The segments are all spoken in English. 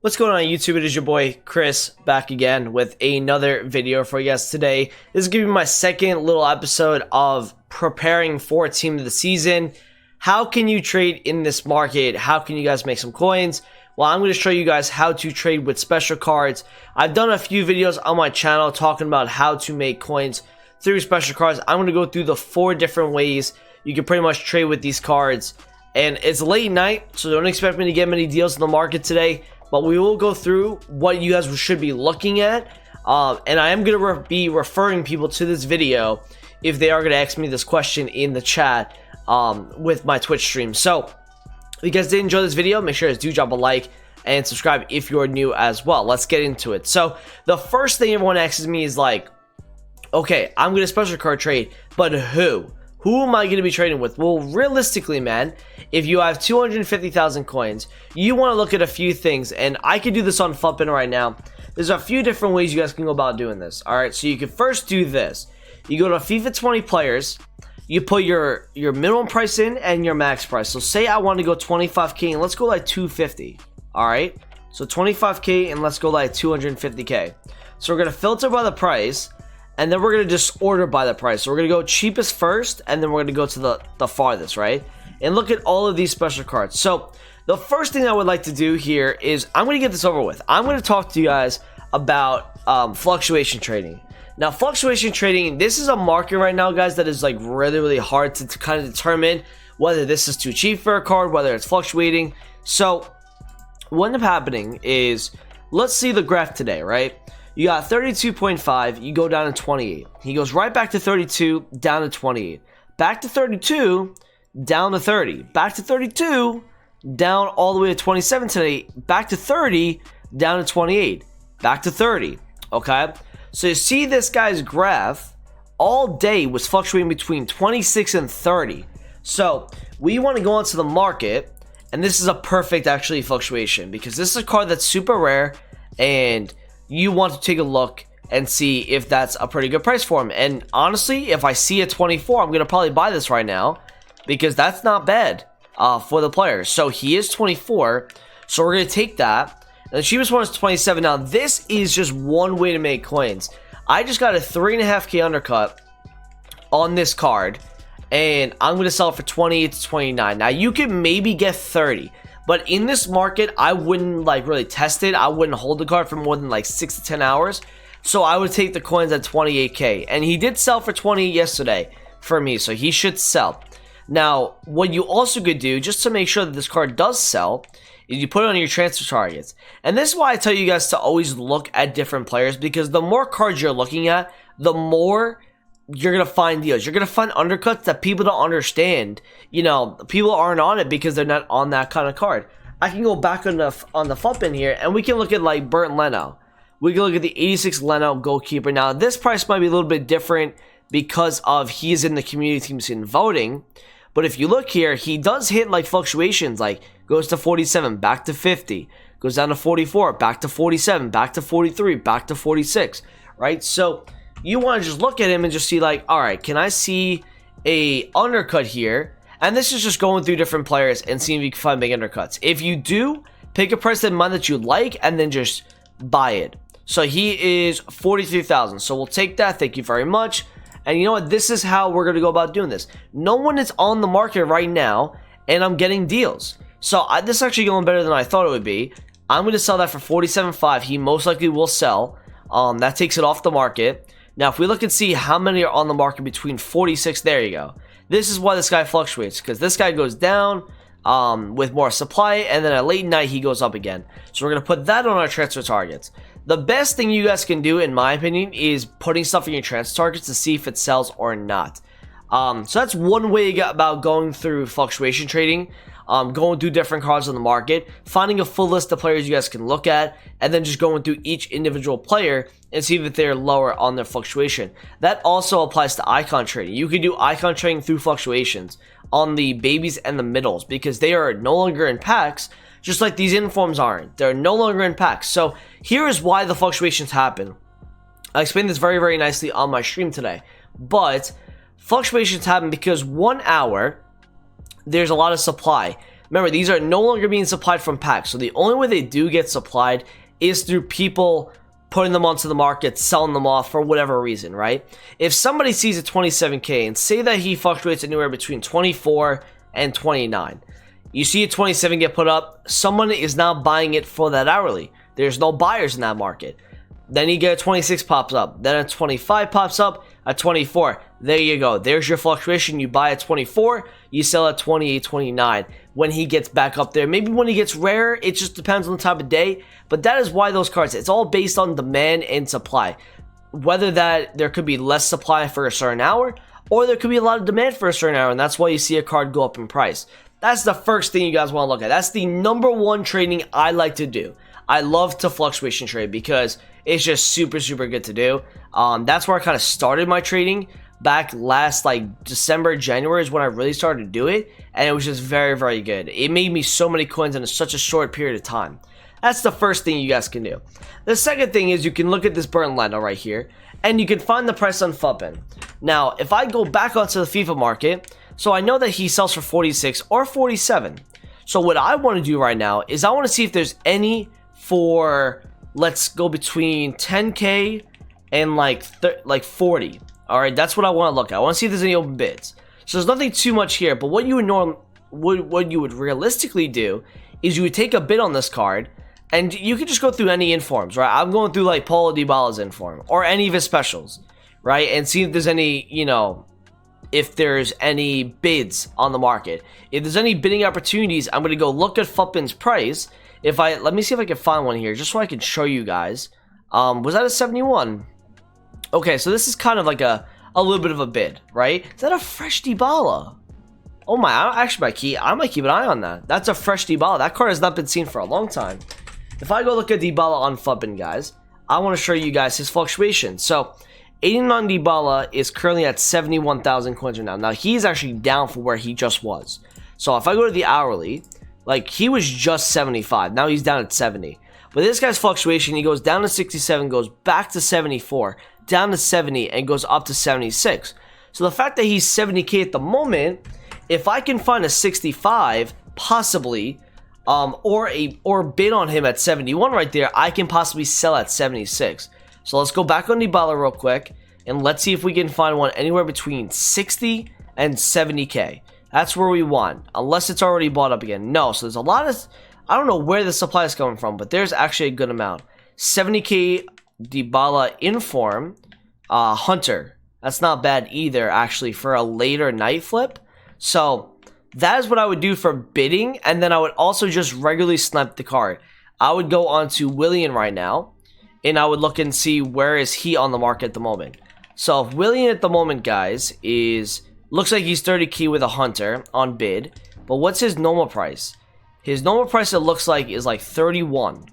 What's going on YouTube? It is your boy Chris back again with another video for you guys today. This is going to be my second little episode of preparing for team of the season. How can you trade in this market? How can you guys make some coins? Well, I'm going to show you guys how to trade with special cards. I've done a few videos on my channel talking about how to make coins through special cards. I'm going to go through the 4 different ways you can pretty much trade with these cards. And it's late night, so don't expect me to get many deals in the market today. But we will go through what you guys should be looking at. And I am going to be referring people to this video if they are going to ask me this question in the chat with my Twitch stream. So, if you guys did enjoy this video, make sure to do drop a like and subscribe if you're new as well. Let's get into it. So, the first thing everyone asks me is like, okay, I'm going to special card trade, but who? Who am I going to be trading with? Well, realistically, man, if you have 250,000 coins, you want to look at a few things, and I can do this on Fluctuation right now. There's a few different ways you guys can go about doing this. All right, so you can first do this. You go to FIFA 20 players, you put your minimum price in and your max price. So say I want to go 25k and let's go like 250. All right, so 25k and let's go like 250k. So we're going to filter by the price. And then we're going to just order by the price. So we're going to go cheapest first, and then we're going to go to the farthest, right? And look at all of these special cards. So the first thing I would like to do here is I'm going to get this over with. I'm going to talk to you guys about fluctuation trading. Now, fluctuation trading, this is a market right now, guys, that is like really hard to kind of determine whether this is too cheap for a card, whether it's fluctuating. So what ended up happening is, let's see the graph today, right? You got 32.5, you go down to 28. He goes right back to 32, down to 28. Back to 32, down to 30. Back to 32, down all the way to 27 today. Back to 30, down to 28. Back to 30, okay? So you see this guy's graph all day was fluctuating between 26 and 30. So we want to go into the market, and this is a perfect actually fluctuation because this is a card that's super rare, and you want to take a look and see if that's a pretty good price for him. And honestly, if I see a 24, I'm going to probably buy this right now because that's not bad for the player. So he is 24, so we're going to take that. And the cheapest one is 27. Now, this is just one way to make coins. I just got a 3.5k undercut on this card, and I'm going to sell it for 28 to 29. Now, you can maybe get 30. But in this market, I wouldn't like really test it. I wouldn't hold the card for more than like 6 to 10 hours. So I would take the coins at 28k. And he did sell for 20 yesterday for me. So he should sell. Now, what you also could do, just to make sure that this card does sell, is you put it on your transfer targets. And this is why I tell you guys to always look at different players. Because the more cards you're looking at, the more you're going to find deals. You're going to find undercuts that people don't understand. You know, people aren't on it because they're not on that kind of card. I can go back on the Fluctuation here, and we can look at like Bernd Leno. We can look at the 86 Leno goalkeeper. Now, this price might be a little bit different because of he's in the community teams in voting. But if you look here, he does hit like fluctuations, like goes to 47, back to 50, goes down to 44, back to 47, back to 43, back to 46, right? So you want to just look at him and just see like, all right, can I see a undercut here? And this is just going through different players and seeing if you can find big undercuts. If you do, pick a price in mind that you like and then just buy it. So he is 43,000. So we'll take that. Thank you very much. And you know what? This is how we're going to go about doing this. No one is on the market right now, and I'm getting deals. So this is actually going better than I thought it would be. I'm going to sell that for 47.5. He most likely will sell. That takes it off the market. Now, if we look and see how many are on the market between 46, there you go. This is why this guy fluctuates, because this guy goes down with more supply, and then at late night, he goes up again. So we're going to put that on our transfer targets. The best thing you guys can do, in my opinion, is putting stuff in your transfer targets to see if it sells or not. So that's one way about going through fluctuation trading. Going through different cards on the market, finding a full list of players you guys can look at, and then just going through each individual player and see if they're lower on their fluctuation. That also applies to icon trading. You can do icon trading through fluctuations on the babies and the middles because they are no longer in packs, just like these informs aren't. They're no longer in packs. So here is why the fluctuations happen. I explained this very nicely on my stream today, but fluctuations happen because 1 hour there's a lot of supply. Remember, these are no longer being supplied from packs. So the only way they do get supplied is through people putting them onto the market, selling them off for whatever reason, right? If somebody sees a 27K and say that he fluctuates anywhere between 24 and 29, you see a 27 get put up, someone is now buying it for that hourly. There's no buyers in that market. Then you get a 26 pops up, then a 25 pops up, a 24. There you go. There's your fluctuation. You buy at 24, you sell at 28, 29 when he gets back up there. Maybe when he gets rare, it just depends on the type of day. But that is why those cards, it's all based on demand and supply. Whether that there could be less supply for a certain hour, or there could be a lot of demand for a certain hour, and that's why you see a card go up in price. That's the first thing you guys want to look at. That's the number one trading I like to do. I love to fluctuation trade because it's just super good to do. That's where I kind of started my trading back last like December, January is when I really started to do it, and it was just very good. It made me so many coins in such a short period of time. That's the first thing you guys can do. The second thing is you can look at this burnt Leno right here, and you can find the price on Fuppin. Now, if I go back onto the FIFA market, so I know that he sells for 46 or 47. So what I want to do right now is I want to see if there's any for, let's go between 10K and like 40. All right, that's what I want to look at. I want to see if there's any open bids. So there's nothing too much here, but what you would realistically do is you would take a bid on this card, and you could just go through any informs, right? I'm going through like Paulo Dybala's inform or any of his specials, right? And see if there's any, you know, if there's any bids on the market. If there's any bidding opportunities, I'm going to go look at Fuppin's price. Let me see if I can find one here, just so I can show you guys. Was that a 71? Okay, so this is kind of like a little bit of a bid, right? Is that a fresh Dybala? Oh my, I might keep an eye on that. That's a fresh Dybala. That card has not been seen for a long time. If I go look at Dybala on Fuppin, guys, I want to show you guys his fluctuation. So, 89 Dybala is currently at 71,000 coins right now. Now, he's actually down from where he just was. So, if I go to the hourly, like, he was just 75. Now he's down at 70. But this guy's fluctuation, he goes down to 67, goes back to 74, down to 70, and goes up to 76. So, the fact that he's 70K at the moment, if I can find a 65, possibly, or bid on him at 71 right there, I can possibly sell at 76. So let's go back on Dybala real quick, and let's see if we can find one anywhere between 60 and 70K. That's where we want, unless it's already bought up again. No, so there's a lot of, I don't know where the supply is coming from, but there's actually a good amount. 70K Dybala inform, Hunter. That's not bad either, actually, for a later night flip. So that is what I would do for bidding, and then I would also just regularly snipe the card. I would go on to Willian right now, and I would look and see where is he on the market at the moment. So if Willian at the moment, guys, looks like he's 30K with a Hunter on bid, but what's his normal price? His normal price, it looks like, is like 31.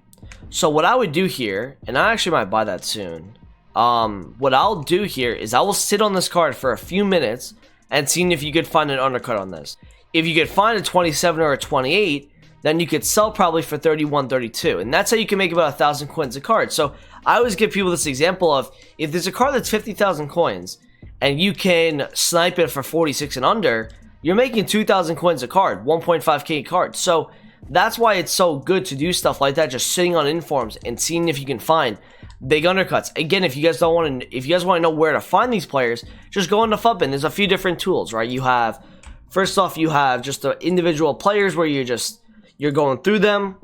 So what I would do here, and I actually might buy that soon, what I'll do here is I will sit on this card for a few minutes and seeing if you could find an undercut on this. If you could find a 27 or a 28, then you could sell probably for 31, 32. And that's how you can make about 1,000 coins a card. So I always give people this example of, if there's a card that's 50,000 coins and you can snipe it for 46 and under, you're making 2,000 coins a card, 1.5K card. So that's why it's so good to do stuff like that, just sitting on informs and seeing if you can find big undercuts. Again, if you guys want to know where to find these players, just go into Fuppin. There's a few different tools, right? You have, first off, you have just the individual players where you're going through them,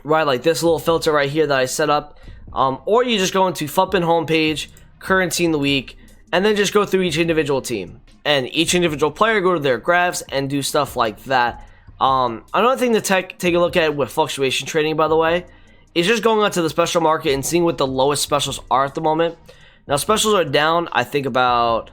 right? Like this little filter right here that I set up. Or you just go into Fuppin homepage, currency in the week, and then just go through each individual team. And each individual player, go to their graphs and do stuff like that. Another thing to take a look at with fluctuation trading, by the way, is just going onto the special market and seeing what the lowest specials are at the moment. Now, specials are down, I think, about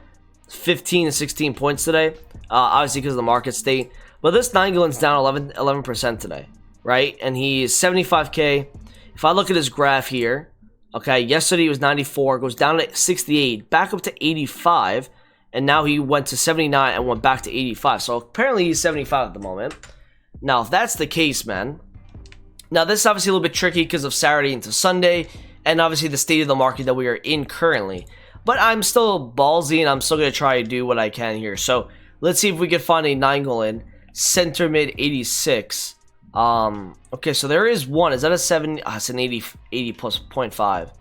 15 to 16 points today, obviously because of the market state. But this Nainggolan's down 11% today, right? And he's 75K. If I look at his graph here, okay, yesterday he was 94, goes down to 68, back up to 85, and now he went to 79 and went back to 85. So apparently he's 75 at the moment. Now, if that's the case, man, now this is obviously a little bit tricky because of Saturday into Sunday, and obviously the state of the market that we are in currently. But I'm still ballsy, and I'm still going to try to do what I can here. So let's see if we can find a Nainggolan center mid 86. Okay, so there is one. Is that a 70? Oh, it's an 80 plus 0.5.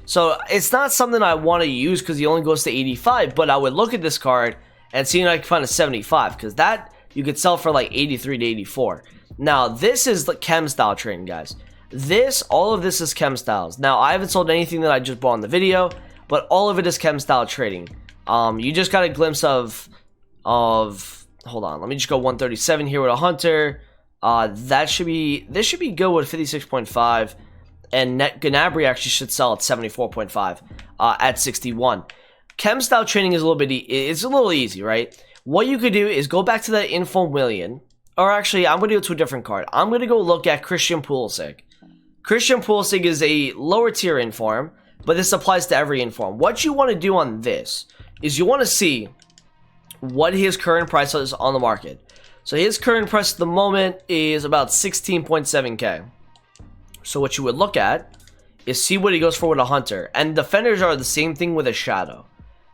So it's not something I want to use because he only goes to 85, but I would look at this card and see if I can find a 75 because that you could sell for like 83 to 84. Now, this is the Chem style trading, guys. All of this is Chem styles. Now, I haven't sold anything that I just bought in the video, but all of it is Chem style trading. You just got a glimpse of hold on, let me just go 137 here with a Hunter. This should be good with 56.5, and Gnabry actually should sell at 74.5 at 61. Chem style trading is a little easy, right? What you could do is go back to that info million, or actually, I'm going to go to a different card. I'm going to go look at Christian Pulisic. Christian Pulisic is a lower tier inform, but this applies to every inform. What you want to do on this is you want to see what his current price is on the market. So his current price at the moment is about 16.7k. So what you would look at is see what he goes for with a Hunter. And defenders are the same thing with a Shadow.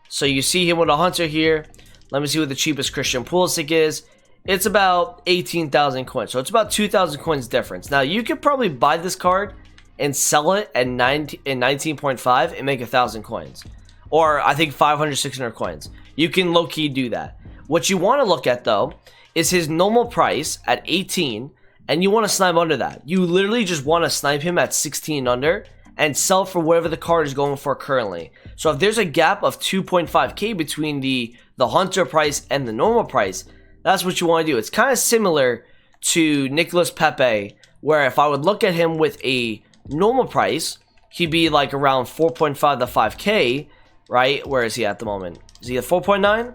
So you see him with a Hunter here. Let me see what the cheapest Christian Pulisic is. It's about 18,000 coins. So it's about 2,000 coins difference. Now you could probably buy this card and sell it at 19.5 and make 1,000 coins. Or I think 500, 600 coins. You can low-key do that. What you want to look at though is his normal price at 18, and you want to snipe under that. You literally just want to snipe him at 16 under and sell for whatever the card is going for currently. So if there's a gap of 2.5k between the Hunter price and the normal price, that's what you want to do. It's kind of similar to Nicolas Pepe, where if I would look at him with a normal price, he'd be like around 4.5 to 5k, right? Where is he at the moment? Is he at 4.9?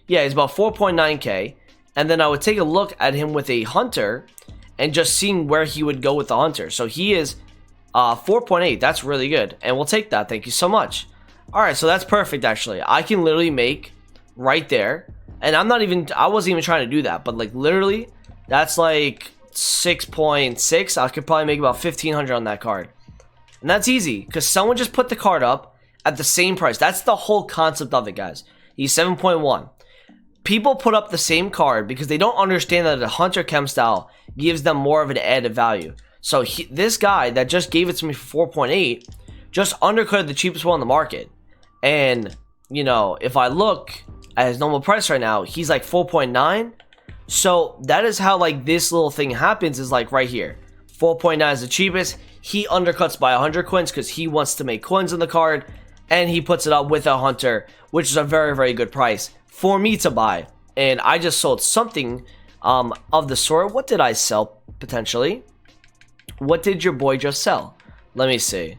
Yeah, he's about 4.9k. And then I would take a look at him with a Hunter and just seeing where he would go with the Hunter. So he is 4.8. That's really good. And we'll take that. Thank you so much. All right, so that's perfect, actually. I can literally make right there. And I wasn't even trying to do that. But like literally, that's like 6.6. I could probably make about 1,500 on that card. And that's easy because someone just put the card up at the same price. That's the whole concept of it, guys. He's 7.1. People put up the same card because they don't understand that the Hunter Chem style gives them more of an added value. So this guy that just gave it to me for 4.8 just undercut the cheapest one on the market. And, you know, if I look at his normal price right now, he's like 4.9. So that is how like this little thing happens, is like right here. 4.9 is the cheapest. He undercuts by 100 coins because he wants to make coins on the card. And he puts it up with a Hunter, which is a very, very good price for me to buy. And I just sold something of the sort. What did I sell potentially? What did your boy just sell? Let me see.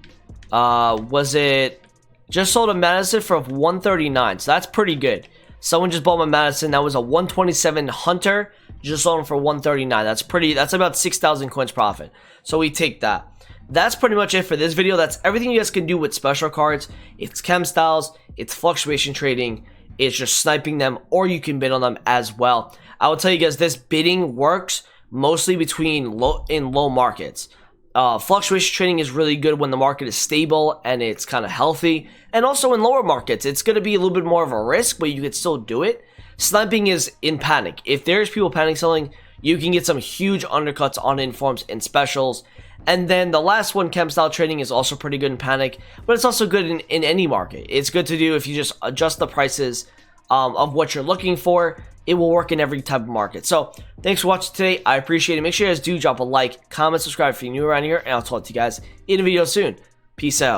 Was it just sold a Madison for 139? So that's pretty good. Someone just bought my Madison. That was a 127 Hunter. Just sold him for 139. That's about 6,000 coins profit. So we take that. That's pretty much it for this video. That's everything you guys can do with special cards. It's Chem styles, it's fluctuation trading, it's just sniping them, or you can bid on them as well. I will tell you guys, this bidding works mostly between low markets. Fluctuation trading is really good when the market is stable and it's kind of healthy. And also in lower markets, it's going to be a little bit more of a risk, but you can still do it. Sniping is in panic. If there's people panic selling, you can get some huge undercuts on informs and specials. And then the last one, Chem style trading, is also pretty good in panic, but it's also good in any market. It's good to do if you just adjust the prices of what you're looking for. It will work in every type of market. So thanks for watching today. I appreciate it. Make sure you guys do drop a like, comment, subscribe if you're new around here, and I'll talk to you guys in a video soon. Peace out.